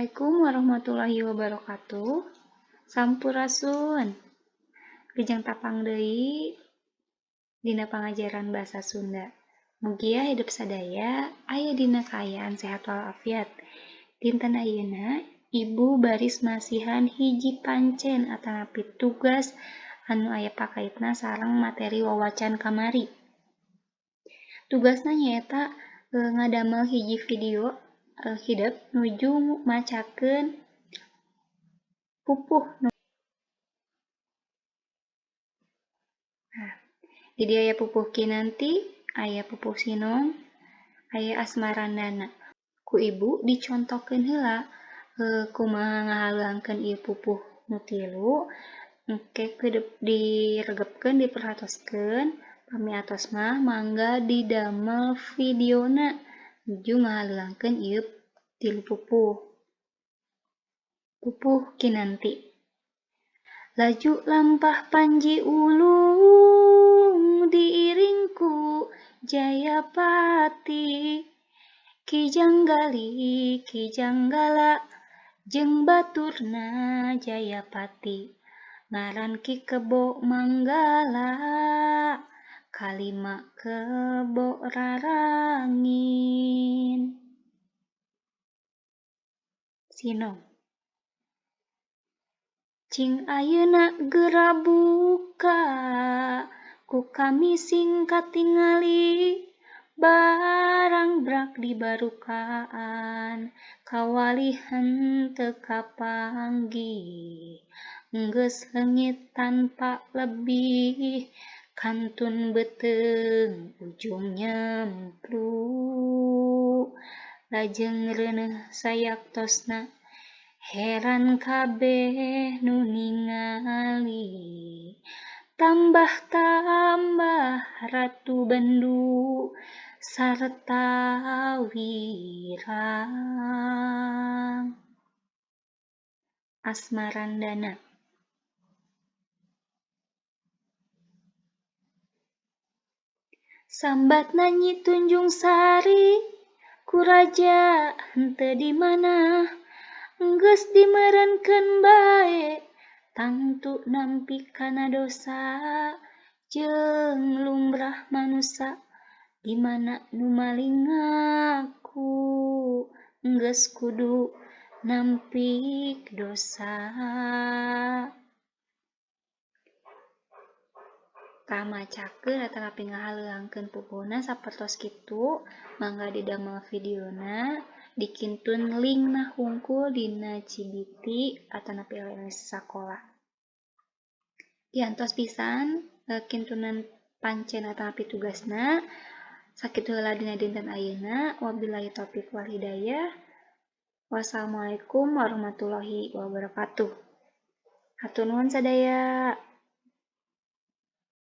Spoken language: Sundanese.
Assalamualaikum warahmatullahi wabarakatuh. Sampurasun. Gejang tapang deui dina pangajaran basa Sunda. Mugia hidup sadaya aya dina kaayaan sehat walafiat. Dinten ayeuna Ibu baris masihan hiji pancen atanapi tugas anu aya pakaitna sareng materi wawacan kamari. Tugasna nyaeta ngadamel hiji video hidup nuju macakeun pupuh. Jadi aya pupuh kinanti, aya pupuh sinong, aya asmarandana. Ku ibu dicontohkeun heula kumaha ngahaluangkeun ieu pupuh nu tilu, engke diregepkeun diperhatoskeun, pamiatos mah mangga didamel videona nuju ngahaluangkeun ieu tilu pupuh. Pupuh kinanti. Laju lampah Panji Ulung diiringku Jayapati, Kijanggali Kijanggala jeung baturna Jayapati, ngaran Ki Kebo Manggala, kalima kebo rarangin. Sinong. Cing ayeuna geura buka, ku kami singkat tingali, barang brak dibarukaan, kawalihan teu kapanggih, enggeus leungit tanpa lebih, kantun beuteung ujung nyemplu, lajeng reuneuh sayaktosna, heran kabeh nu ningali, tambah-tambah Ratu Bendu sarta Wirang. Asmarandana. Sambatna Nyi Tunjung Sari, ku raja henteu di mana, enggeus dimeureunkeun bae, tangtu nampi kana dosa, jeung lumrah manusa, di mana nu maling ngaku, enggeus kudu nampik dosa. Tamacakeun atanapi ngahaluangkeun pupuhna sapertos kitu, mangga didamel videona, dikintun linkna hungkul dina Cibiti atanapi LMS sakola. Diantos pisan kintunan pancen atanapi tugasna. Sakitu heula dina dinten ayeuna. Wabillahi taufiq wal hidayah. Wassalamualaikum warahmatullahi wabarakatuh. Hatur nuhun sadaya.